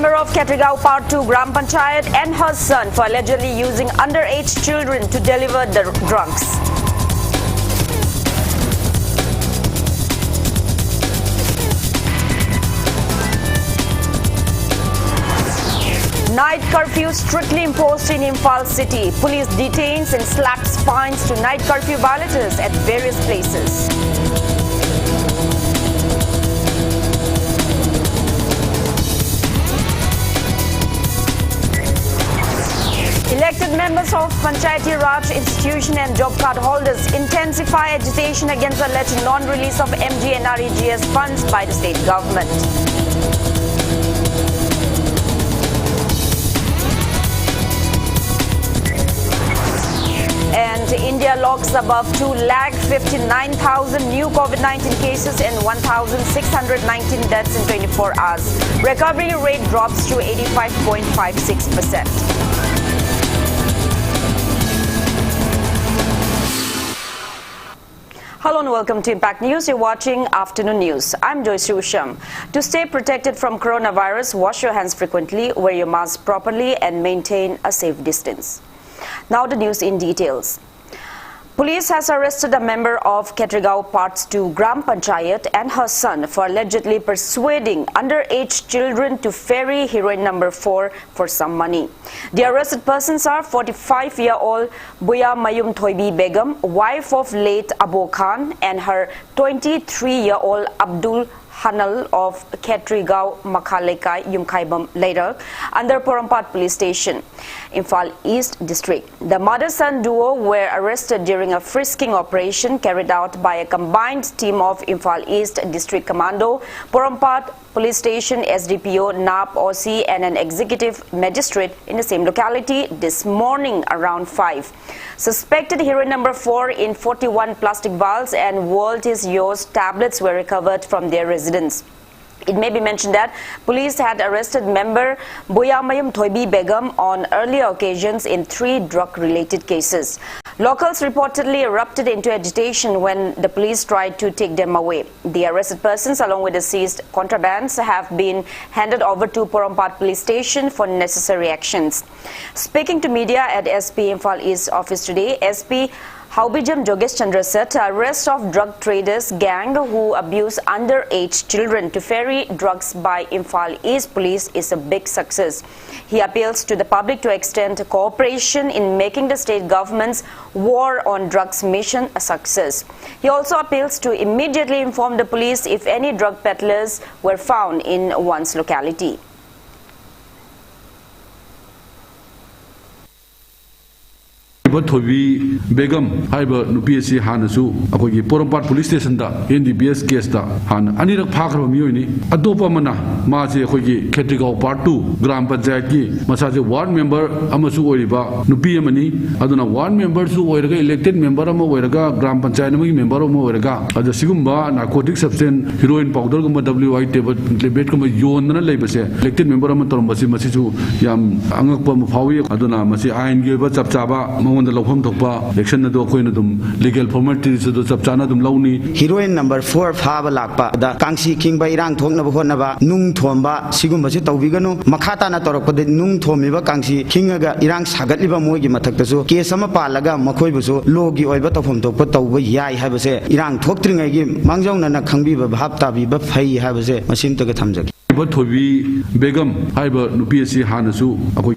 member of Ketrigao Part 2 Gram Panchayat and her son for allegedly using underage children to deliver the drugs. Night curfew strictly imposed in Imphal city. Police detains and slaps fines to night curfew violators at various places. Elected members of Panchayati Raj institution and job card holders intensify agitation against alleged non-release of MG and REGS funds by the state government. And India logs above 2,59,000 new COVID-19 cases and 1,619 deaths in 24 hours. Recovery rate drops to 85.56%. Hello and welcome to Impact News. You're watching Afternoon News. I'm JOYSHRee USHAM. To stay protected from coronavirus, wash your hands frequently, wear your mask properly and maintain a safe distance. Now the news in details. Police has arrested a member of Ketrigao Part 2 Gram Panchayat and her son for allegedly persuading underage children to ferry heroine number 4 for some money. The arrested persons are 45-year-old Buya Mayum Thoibi Begum, wife of late Abu Khan, and her 23-year-old Abdul Hanal of Ketrigao Makhalekai Yumkhaibam later under Porampat Police Station, Imphal East District. The mother-son duo were arrested during a frisking operation carried out by a combined team of Imphal East District Commando, Porampat Police Station, SDPO, NAP, OC and an executive magistrate in the same locality this morning around 5. Suspected heroin number 4 in 41 plastic vials and World is Yours tablets were recovered from their residence. It may be mentioned that police had arrested member Buyamayum Thoibi Begum on earlier occasions in 3 drug-related cases. Locals reportedly erupted into agitation when the police tried to take them away. The arrested persons along with the seized contrabands have been handed over to Porampat Police Station for necessary actions. Speaking to media at SP Imphal East office today, SP Haubijam Jogesh Chandra said arrest of drug traders gang who abuse underage children to ferry drugs by Imphal East Police is a big success. He appeals to the public to extend cooperation in making the state government's war on drugs mission a success. He also appeals to immediately inform the police if any drug peddlers were found in one's locality. Thoibi Begum, Hyber, Nupiasi Hanasu, Akogi, Porampat Police Station, NDBS case, Han, Anira Parker Muni, Adopa Mana, Mazi, Hogi, Ketrigao Part 2, Gram Panchayat, Masaji, ward member, Amasu Oriba, Nupiamani, Aduna, ward members who were elected member of Moeraga, Gram Panchayat member of Moeraga, as a Sigumba, narcotic substance, heroin powder, WI table, Lebetcom, Yon, Labase, elected member of Matombasi, Masisu, Yam, Angapam Hawi, Aduna, Masi, Iron Giver, Chapchaba, the Lopum Topa, election of legal formalities of the Sapchana Launi. Heroine number 4 Fava Lakpa, the Kangsi King by Irang Tonava, Nung Tomba, Sigumbasit Vigano, Makata Natoroko, Nung Tomiva Kangsi, Kingaga, Irang Sagatliva Mogi Matakasu, Kesama Palaga, Makoibusu, Logi Oibata from Topoto, Yai Habase, Irang Tokting again, Mangjong and Kambiba, Haptabi, Bafay Habase, Machine to get Hamzak. But Thoibi Begum, Hyber, Nupiasi Hanasu.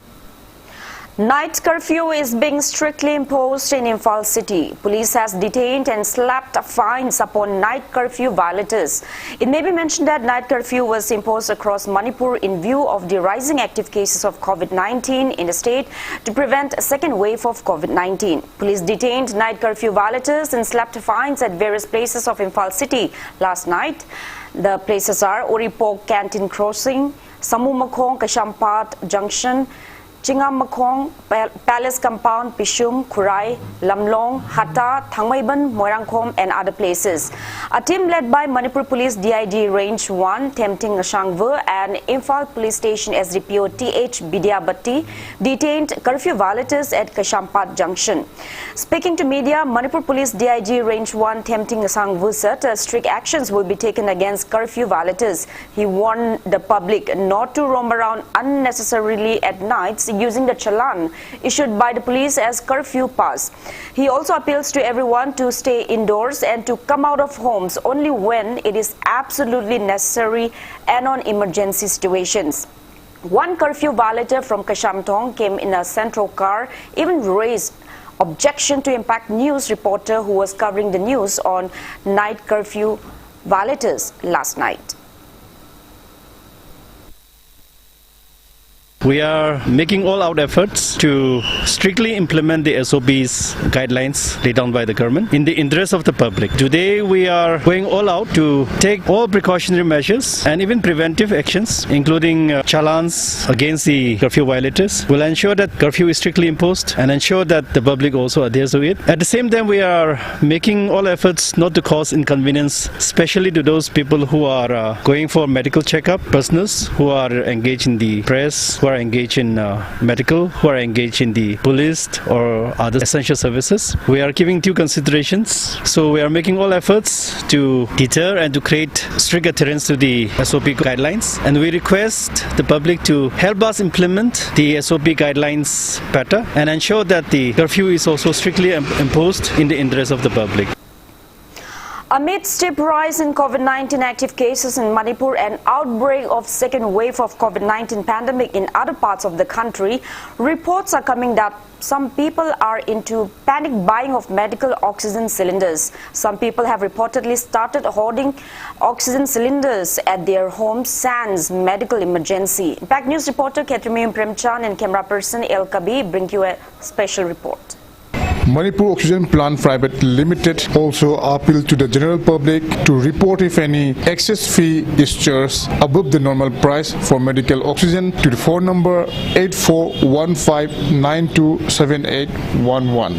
Night curfew is being strictly imposed in Imphal city. Police has detained and slapped fines upon night curfew violators. It may be mentioned that night curfew was imposed across Manipur in view of the rising active cases of COVID-19 in the state to prevent a second wave of COVID-19. Police detained night curfew violators and slapped fines at various places of Imphal city last night. The places are Oripok Canteen Crossing, Samumakhong Kashampat Junction, Chingamakong, Palace Compound, Pishum, Kurai, Lamlong, Hatta, Thangmaiban, Moirangkhom and other places. A team led by Manipur Police DID Range 1, Tempting Shangvu and Imphal Police Station SDPO TH Bidyabati detained curfew violators at Kashampat Junction. Speaking to media, Manipur Police DIG Range 1 Tempting Shangvu said strict actions will be taken against curfew violators. He warned the public not to roam around unnecessarily at nights using the challan issued by the police as curfew pass. He also appeals to everyone to stay indoors and to come out of homes only when it is absolutely necessary and on emergency situations. One curfew violator from Kashamtong came in a central car, even raised objection to Impact News reporter who was covering the news on night curfew violators last night. We are making all out efforts to strictly implement the SOPs guidelines laid down by the government in the interest of the public. Today we are going all out to take all precautionary measures and even preventive actions, including challans against the curfew violators. We'll ensure that curfew is strictly imposed and ensure that the public also adheres to it. At the same time, we are making all efforts not to cause inconvenience, especially to those people who are going for medical checkup, persons who are engaged in the press, who are engaged in medical, who are engaged in the police or other essential services. We are giving due considerations. So we are making all efforts to deter and to create strict adherence to the SOP guidelines. And we request the public to help us implement the SOP guidelines better and ensure that the curfew is also strictly imposed in the interest of the public. Amid steep rise in COVID-19 active cases in Manipur and outbreak of second wave of COVID-19 pandemic in other parts of the country, reports are coming that some people are into panic buying of medical oxygen cylinders. Some people have reportedly started hoarding oxygen cylinders at their homes sans medical emergency. Impact News reporter Ketrimium Premchan and camera person El Kabi bring you a special report. Manipur Oxygen Plant Private Limited also appealed to the general public to report if any excess fee is charged above the normal price for medical oxygen to the phone number 8415927811.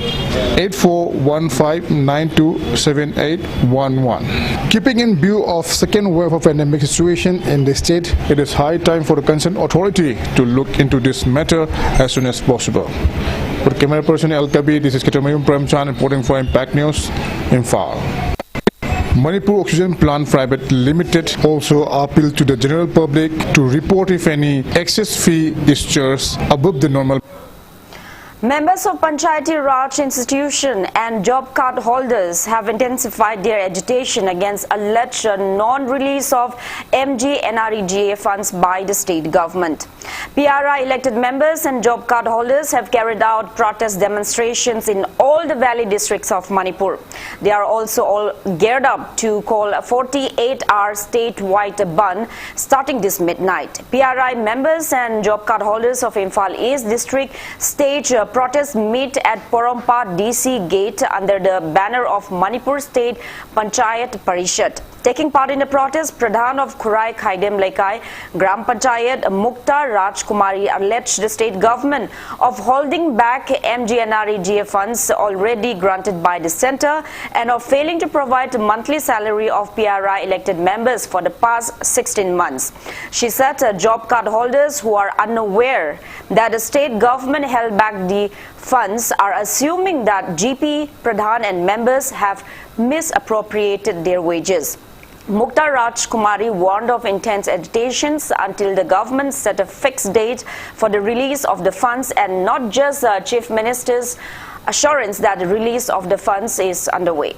8415927811. Keeping in view of second wave of pandemic situation in the state, it is high time for the concerned authority to look into this matter as soon as possible. For camera person El Kabi, this is Ketrimium Premchan reporting for Impact News, Imphal. Manipur Oxygen Plant Private Limited also appealed to the general public to report if any excess fee is charged above the normal. Members of Panchayati Raj institution and job card holders have intensified their agitation against alleged non-release of MGNREGA funds by the state government. PRI elected members and job card holders have carried out protest demonstrations in all the valley districts of Manipur. They are also all geared up to call a 48-hour statewide ban starting this midnight. PRI members and job card holders of Imphal East District stage protest meet at Porompa DC Gate under the banner of Manipur State Panchayat Parishad. Taking part in the protest, Pradhan of Kurai Khaidem Laikai, Gram Panchayat Mukta Rajkumari alleged the state government of holding back MGNREGA funds already granted by the centre and of failing to provide monthly salary of PRI elected members for the past 16 months. She said job card holders who are unaware that the state government held back the funds are assuming that GP, Pradhan and members have misappropriated their wages. Mukta Rajkumari warned of intense agitations until the government set a fixed date for the release of the funds and not just the Chief Minister's assurance that the release of the funds is underway.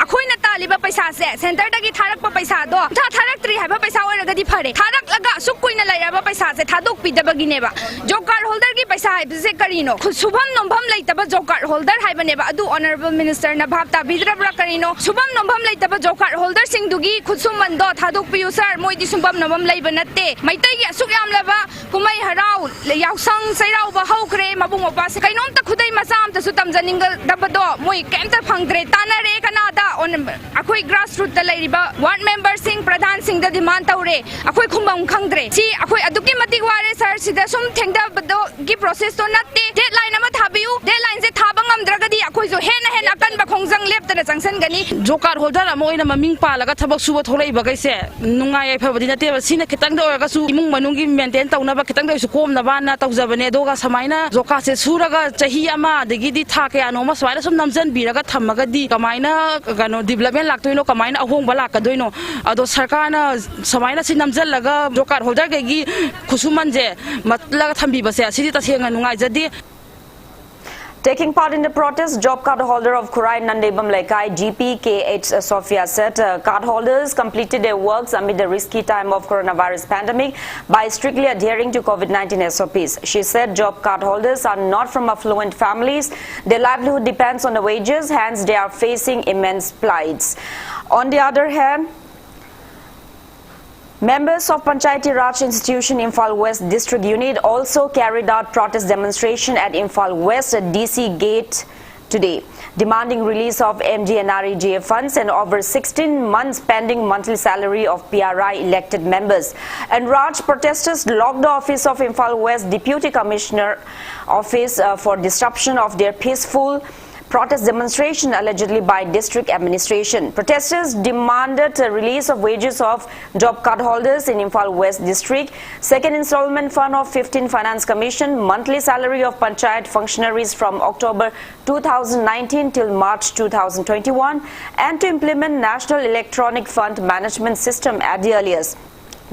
अखोइना तालिबा पैसा से centre दगी थारकपा पैसा दो थारक्त्री हाबा पैसा ओरगदी फरे थारकलगा सुकुइना लैराबा पैसा से थादोक पिदबगिनेबा job card holder की पैसा हाइबसे करिनो शुभम नोंभम लैतबा जॉब कार्ड होल्डर हाइबनेबा अदु ऑनरेबल मिनिस्टर ना भाबता बिद्रबरा करिनो शुभम नोंभम लैतबा जॉब कार्ड होल्डर सिंगदुगी खुदसुमन दो थादोक पियु सर मोइदि शुभम नोंभम लैबा नत्ते मैतैगी असुक यामलबा कुमै हराउ याउसंग सैराउबा हौखरे मबुंग ओपासे कैनोमता खुदै मसाम तसु तमजनिंगल दबदो मोइ केमता फंगद्रे तानारे कनादा on अखोई akhoi grassroots da lairiba ward member sing pradhan sing da demand taure akhoi khumbam khangdre si akhoi aduki matik ware sir sida sum thengda bado gi process to natte deadline ama thabiu deadline se thabang amdragadi akhoi jo hen akan ba khongjang lepta changsan gani job holder amoina maming palaga thabak suba tholei bagai se nungai ai phabadi nate sina kitang da ga su imung manungi maintain tauna ba kitang da su kom na ba na tawjabane doga samaina joka se suraga chahi ama degi di tha ke anoma swaina sum namjan biraga thamaga di kamaina gano development laktoino kamaina ahong ba lakadoino ado sarkar na samaina si namjal laga job holder gi khusuman je matlaga thambi ba se asidi ta senga nungai jadi. Taking part in the protest, job card holder of Kurai Nandebam Laikai GPKH Sophia said card holders completed their works amid the risky time of coronavirus pandemic by strictly adhering to COVID-19 SOPs. She said job card holders are not from affluent families. Their livelihood depends on the wages, hence they are facing immense plights. On the other hand, members of Panchayati Raj Institution Imphal West District Unit also carried out protest demonstration at Imphal West DC Gate today, demanding release of MGNREGA funds and over 16 months pending monthly salary of PRI elected members. And Raj protesters locked the office of Imphal West Deputy Commissioner office for disruption of their peaceful protest demonstration allegedly by district administration. Protesters demanded a release of wages of job card holders in Imphal West District, second installment fund of 15 Finance Commission, monthly salary of Panchayat functionaries from October 2019 till March 2021, and to implement National Electronic Fund Management System at the earliest.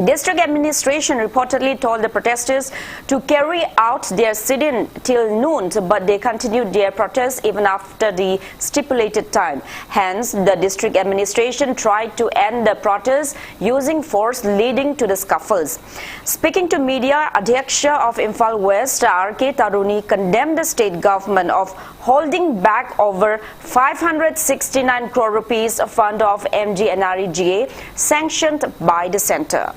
District administration reportedly told the protesters to carry out their sit-in till noon, but they continued their protest even after the stipulated time. Hence, the district administration tried to end the protest using force, leading to the scuffles. Speaking to media, Adhyaksha of Imphal West, R.K. Taruni, condemned the state government of holding back over 569 crore rupees fund of MGNREGA sanctioned by the centre.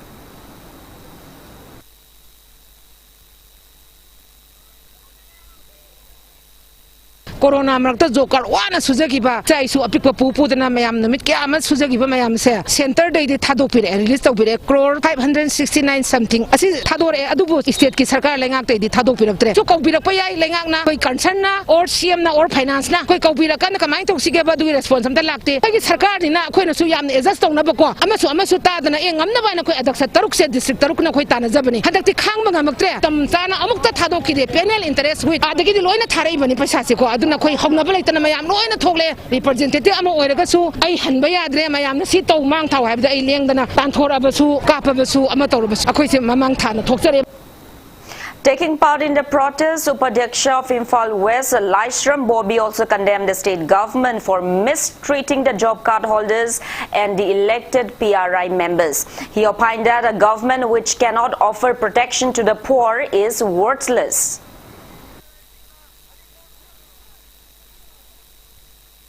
Corona marakta jokar wana sujagiba chai su apikpa pupu dana mayam namit kya amat sujagiba mayam se center dai de thadok pire release tau pire crore 569 something asi thadore adubu state ki sarkar lengak te di thadok pirak tre so kau pirak pa yai lengak na koi concern na or CM na or finance na koi kau pirak kan kamai tok sige ba du response am ta lakte koi sarkar ni na koi na su yam adjust tau na ba ko amasu ta dana engam na ba na koi adak sa taruk se district taruk na koi tana jabani hadak ti khang ba ngamak tre tam chana amuk ta thadok ki de penal interest with adagi di loina tharai bani paisa se ko aduna koi hongna ba laitana mayam loina thokle representative ama oiraga su ai hanba yadre mayam na si tau mang thau haibda ai lengdana tan thora ba su kapa ba su ama tawra ba su akoi se mamang thana thokjare. Taking part in the protest, Upadhyaksha of Imphal West, Laishram Bobby, also condemned the state government for mistreating the job card holders and the elected PRI members. He opined that a government which cannot offer protection to the poor is worthless.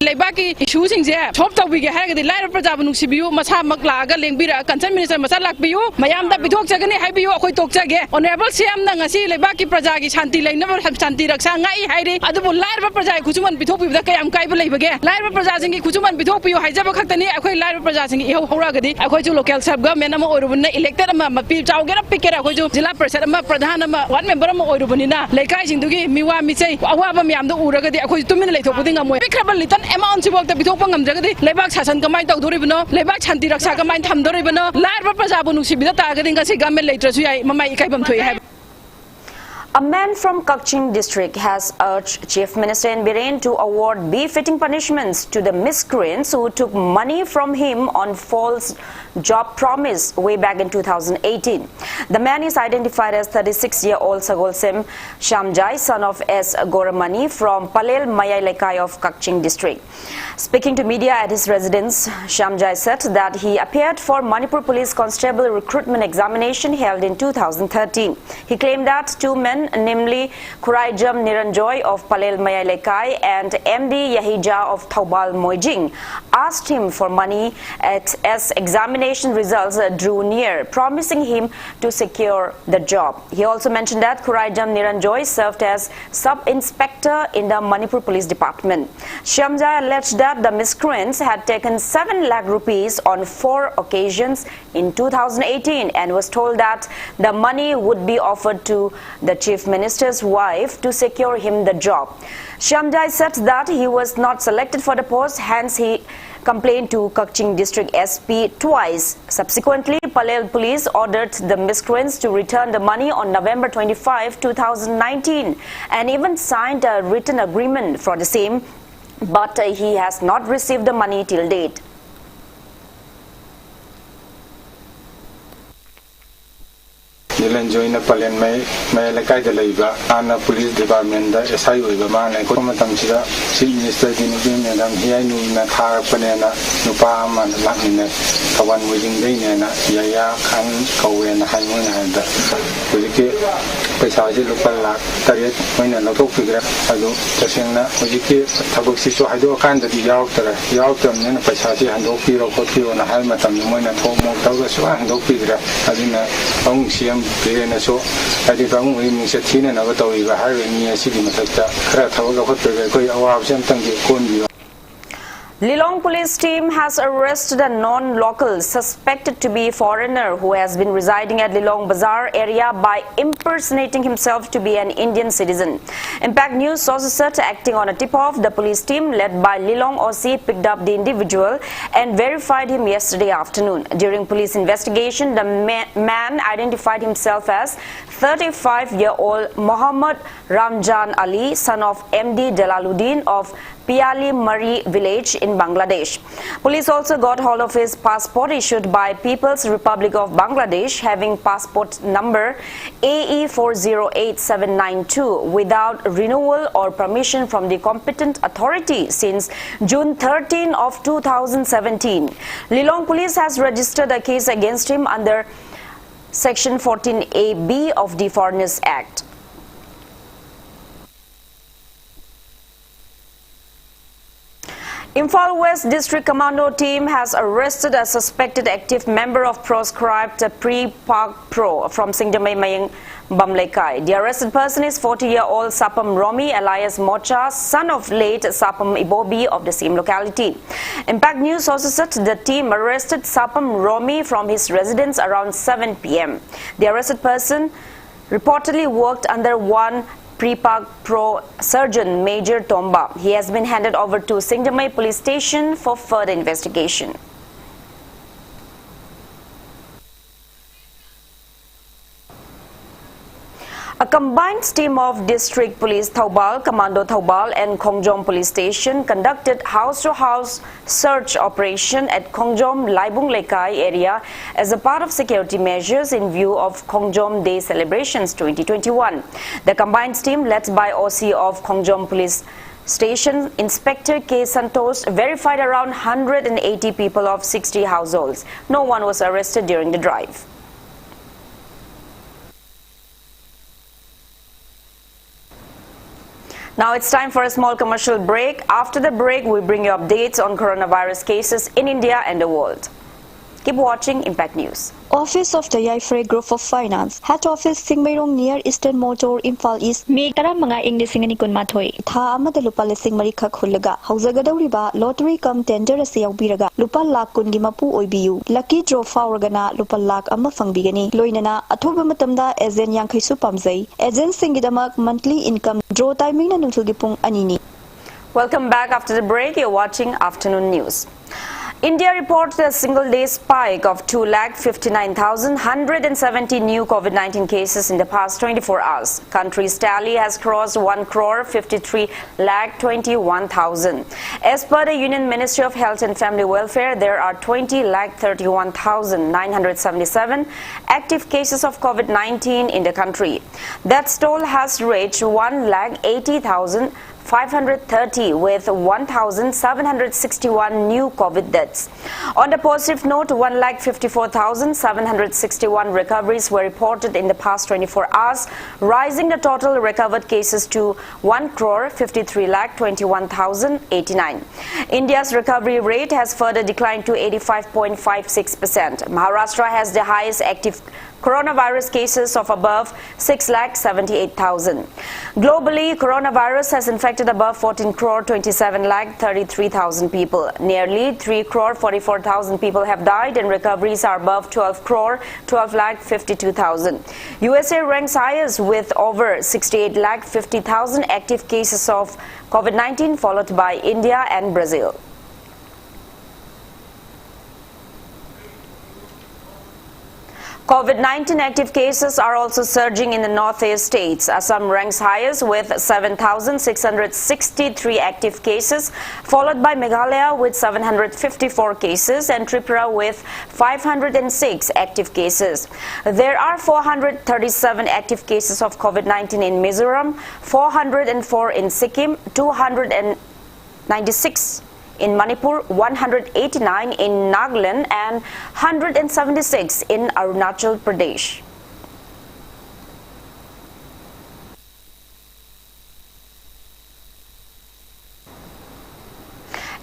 Lebaki issues in there. Top we get the light of Prajabunusibu, Masamakla, Lingbira, Concern Minister Masalak Biu, Mayam that we talk again, Habiu, Hoytok, Honorable Siam Nangasi, Lebaki Prajagi, Shanti, never have Shanti Raksanga, Heidi, Adu light of Praja, Kusuman Bitopi, the Kayam Kaibale again. Light of Prajazing, Kusuman Bitopi, Hajabakatani, I light of Prajazing, Horagadi, I go to local sub government or elected a Mapi, I'll get a picket, I go to Zilla President, Pradhanama, one member of Orubunina, like I to give me one, me say, Awabamiam, the Uragadi, I go to minute putting away. Pick up a little amount of the Bitopangam Jagadi, Lebak Sasan Kamai Doribano, Lebak Chanti Raksakamai Tam Doribano, Larva Prajabunusi, the targeting as a government later, Mamai Kaibam to have. A man from Kakching district has urged Chief Minister in Biren to award befitting punishments to the miscreants who took money from him on false job promise way back in 2018. The man is identified as 36-year-old Sagolsem Shamjai, son of S. Goramani from Palel Mayai Lekai of Kakching district. Speaking to media at his residence, Shamjai said that he appeared for Manipur Police Constable recruitment examination held in 2013. He claimed that two men men, namely Khuraijam Niranjoy of Palel Mayai Lekai and MD Yahija of Thaubal Moijing, asked him for money as examination results drew near, promising him to secure the job. He also mentioned that Khuraijam Niranjoy served as sub-inspector in the Manipur Police Department. Shyamjai alleged that the miscreants had taken 7 lakh rupees on 4 occasions in 2018 and was told that the money would be offered to the Chief Minister's wife to secure him the job. Shyamjai said that he was not selected for the post, hence he complained to Kaching District SP twice. Subsequently, Palel Police ordered the miscreants to return the money on November 25, 2019 and even signed a written agreement for the same, but he has not received the money till date. Niranjoy na Palen may lakay da laiba ana police department da SI oiba ma na ko matam sida chief minister din bi madam hiyai nu na thar pane na nupa man lakni ne kawan wajing dei ne na yaya khan kawe na hai mo na da hojike paisa ji lokal lak tare moina lotok figra adu taseng na hojike thabak si so haido kan da yaw tam ne paisa ji hando pi ro ko ti na hai matam moina thom mo taw da so hando figra adina ong siam Pena so, I think I'm going to say, and I would tell you, I have city Masaka, Lilong police team has arrested a non-local suspected to be a foreigner who has been residing at Lilong Bazaar area by impersonating himself to be an Indian citizen. Impact News sources said, acting on a tip-off, the police team led by Lilong OC picked up the individual and verified him yesterday afternoon. During police investigation, the man identified himself as 35-year-old Muhammad Ramjan Ali, son of MD Dalaluddin of Piali Mari village in Bangladesh. Police also got hold of his passport issued by People's Republic of Bangladesh having passport number AE408792 without renewal or permission from the competent authority since June 13 of 2017. Lilong Police has registered a case against him under Section 14AB of the Foreigners Act. Imphal West District Commando team has arrested a suspected active member of proscribed Pre-Park Pro from Singdamay Mayang Bamlekai. The arrested person is 40-year-old Sapam Romi alias Mocha, son of late Sapam Ibobi of the same locality. Impact News also said the team arrested Sapam Romi from his residence around 7 p.m. The arrested person reportedly worked under one Pre-Park Pro Surgeon Major Tomba. He has been handed over to Singdamay Police Station for further investigation. A combined team of District Police Thaubal, Commando Thaubal and Khongjom Police Station conducted house-to-house search operation at Khongjom Laibung Lekai area as a part of security measures in view of Khongjom Day celebrations 2021. The combined team led by OC of Khongjom Police Station Inspector K. Santos verified around 180 people of 60 households. No one was arrested during the drive. Now it's time for a small commercial break. After the break, we bring you updates on coronavirus cases in India and the world. Keep watching Impact News. Office of the JOYSHREE Group of Finance, Head Office Singmairong near Eastern Motor, Imphal East. May tara mga English ngani kun mathoi. Tha amada lupa lising marikha khulaga. Hauzagadauriba lottery cum tender ase yaubiraga. Lupa lakh kungi mapu oibiu. Lucky draw fauragana lupa lakh ama fangbigani. Loinana athoba matamda agent yankhaisu pamjai. Agent singidamak monthly income draw timing na nungthulgi pung anini. Welcome back after the break. You're watching Afternoon News. India reported a single-day spike of 2,59,170 new COVID-19 cases in the past 24 hours. Country's tally has crossed 1,53,21,000. As per the Union Ministry of Health and Family Welfare, there are 20,31,977 active cases of COVID-19 in the country. That toll has reached 1,80,5 530 with 1,761 new COVID deaths. On the positive note, 1,54,761 recoveries were reported in the past 24 hours, rising the total recovered cases to 1,53,21,089. India's recovery rate has further declined to 85.56%. Maharashtra has the highest active coronavirus cases of above 6,78,000. Globally, coronavirus has infected above 14,27,33,000 people. Nearly 3,44,000 people have died and recoveries are above 12,52,000. USA ranks highest with over 68,50,000 active cases of COVID-19, followed by India and Brazil. COVID-19 active cases are also surging in the northeast states. Assam ranks highest with 7,663 active cases, followed by Meghalaya with 754 cases and Tripura with 506 active cases. There are 437 active cases of COVID-19 in Mizoram, 404 in Sikkim, 296 in Manipur, 189 in Nagaland and 176 in Arunachal Pradesh.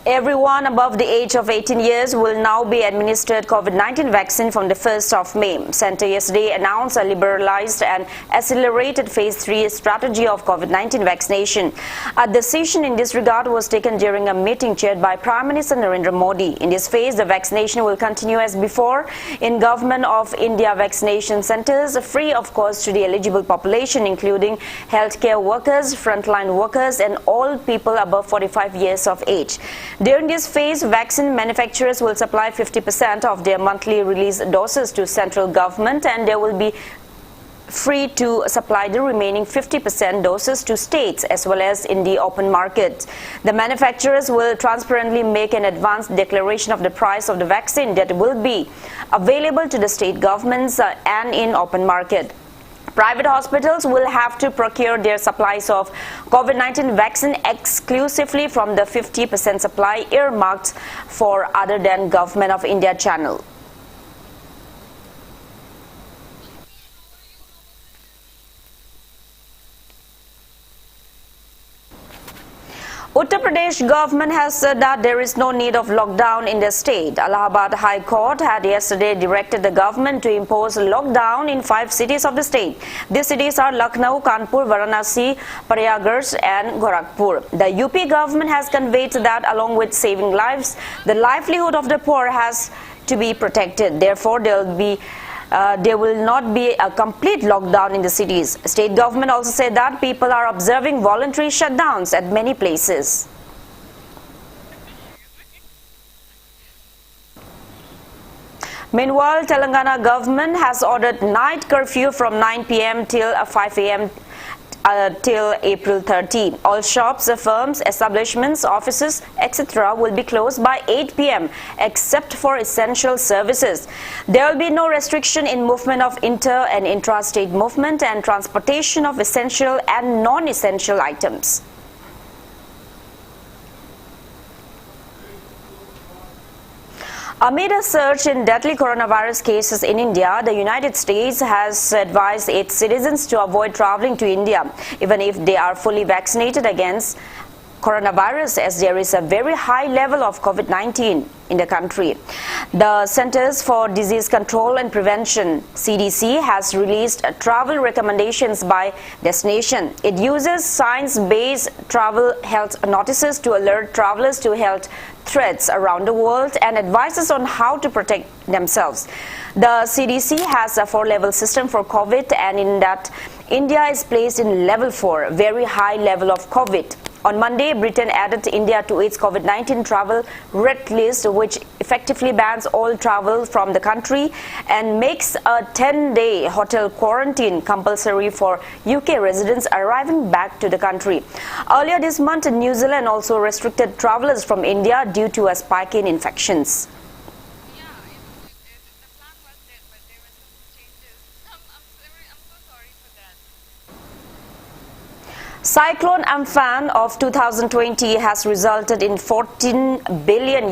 Everyone above the age of 18 years will now be administered COVID-19 vaccine from the 1st of May. Centre yesterday announced a liberalized and accelerated phase 3 strategy of COVID-19 vaccination. A decision in this regard was taken during a meeting chaired by Prime Minister Narendra Modi. In this phase, the vaccination will continue as before in Government of India vaccination centres, free of cost to the eligible population, including healthcare workers, frontline workers and all people above 45 years of age. During this phase, vaccine manufacturers will supply 50% of their monthly release doses to central government and they will be free to supply the remaining 50% doses to states as well as in the open market. The manufacturers will transparently make an advance declaration of the price of the vaccine that will be available to the state governments and in open market. Private hospitals will have to procure their supplies of COVID-19 vaccine exclusively from the 50% supply earmarked for other than Government of India channel. Uttar Pradesh government has said that there is no need of lockdown in the state. Allahabad High Court had yesterday directed the government to impose lockdown in 5 cities of the state. These cities are Lucknow, Kanpur, Varanasi, Prayagraj and Gorakhpur. The UP government has conveyed that along with saving lives, the livelihood of the poor has to be protected. Therefore, there will not be a complete lockdown in the cities. State government also said that people are observing voluntary shutdowns at many places. Meanwhile, Telangana government has ordered night curfew from 9 p.m. till 5 a.m. Till April 30. All shops, firms, establishments, offices, etc. will be closed by 8 p.m. except for essential services. There will be no restriction in movement of inter- and intra-state movement and transportation of essential and non-essential items. Amid a surge in deadly coronavirus cases in India, the United States has advised its citizens to avoid traveling to India, even if they are fully vaccinated against coronavirus, as there is a very high level of COVID-19 in the country. The Centers for Disease Control and Prevention, CDC, has released travel recommendations by destination. It uses science-based travel health notices to alert travelers to health threats around the world and advises on how to protect themselves. The CDC has a 4-level system for COVID, and in that, India is placed in level 4, very high level of COVID. On Monday, Britain added India to its COVID-19 travel red list, which effectively bans all travel from the country and makes a 10-day hotel quarantine compulsory for UK residents arriving back to the country. Earlier this month, New Zealand also restricted travelers from India due to a spike in infections. Cyclone Amphan of 2020 has resulted in $14 billion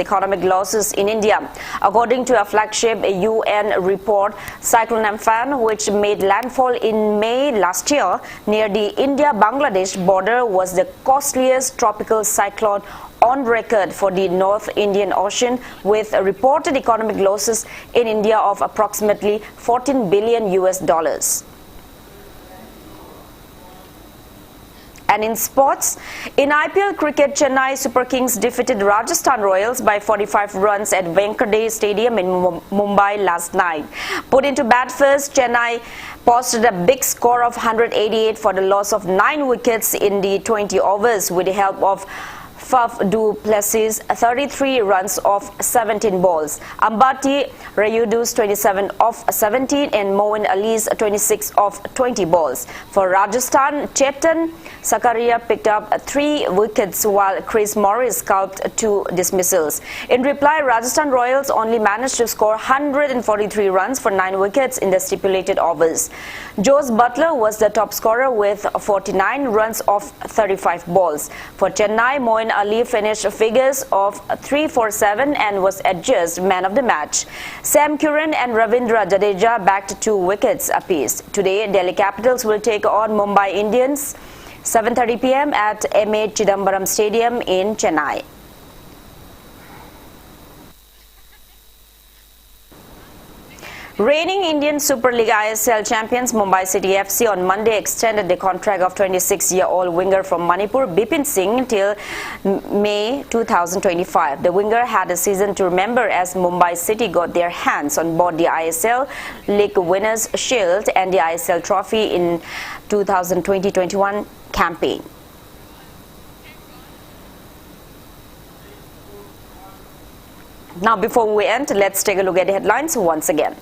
economic losses in India. According to a flagship UN report, Cyclone Amphan, which made landfall in May last year near the India-Bangladesh border, was the costliest tropical cyclone on record for the North Indian Ocean, with reported economic losses in India of approximately $14 billion. And in sports, in IPL cricket, Chennai Super Kings defeated Rajasthan Royals by 45 runs at Wankhede Stadium in Mumbai last night. Put into bat first, Chennai posted a big score of 188 for the loss of 9 wickets in the 20 overs with the help of Faf du Plessis 33 runs off 17 balls. Ambati Rayudu's 27 off 17 and Moin Ali's 26 off 20 balls. For Rajasthan, Chetan Sakaria picked up 3 wickets while Chris Morris scalped 2 dismissals. In reply, Rajasthan Royals only managed to score 143 runs for 9 wickets in the stipulated overs. Jose Butler was the top scorer with 49 runs off 35 balls. For Chennai, Moin Ali finished figures of 347 and was adjudged man of the match. Sam Curran and Ravindra Jadeja backed 2 wickets apiece. Today, Delhi Capitals will take on Mumbai Indians 7:30 p.m. at M.A. Chidambaram Stadium in Chennai. Reigning Indian Super League ISL champions Mumbai City FC on Monday extended the contract of 26-year-old winger from Manipur Bipin Singh till May 2025. The winger had a season to remember as Mumbai City got their hands on both the ISL League Winners' Shield and the ISL Trophy in 2020-21 campaign. Now, before we end, let's take a look at the headlines once again.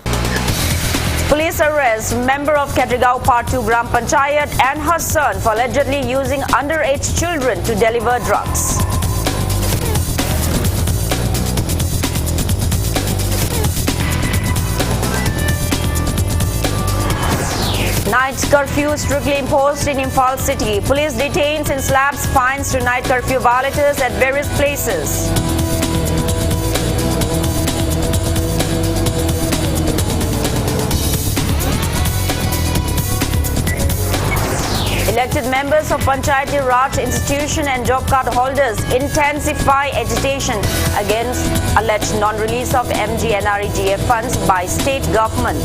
Police arrest member of Ketrigao Part 2 Gram Panchayat and her son for allegedly using underage children to deliver drugs. Night curfew strictly imposed in Imphal City. Police detains and slaps fines to night curfew violators at various places. Elected members of Panchayati Raj institution and job card holders intensify agitation against alleged non-release of MGNREGA funds by state government.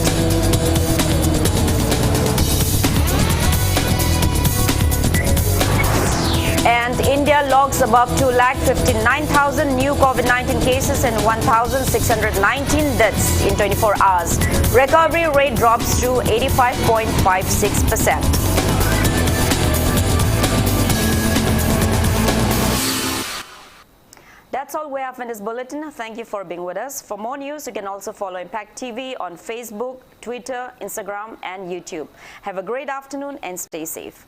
And India logs above 2,59,000 new COVID-19 cases and 1,619 deaths in 24 hours. Recovery rate drops to 85.56%. That's all we have in this bulletin. Thank you for being with us. For more news, you can also follow Impact TV on Facebook, Twitter, Instagram, and YouTube. Have a great afternoon and stay safe.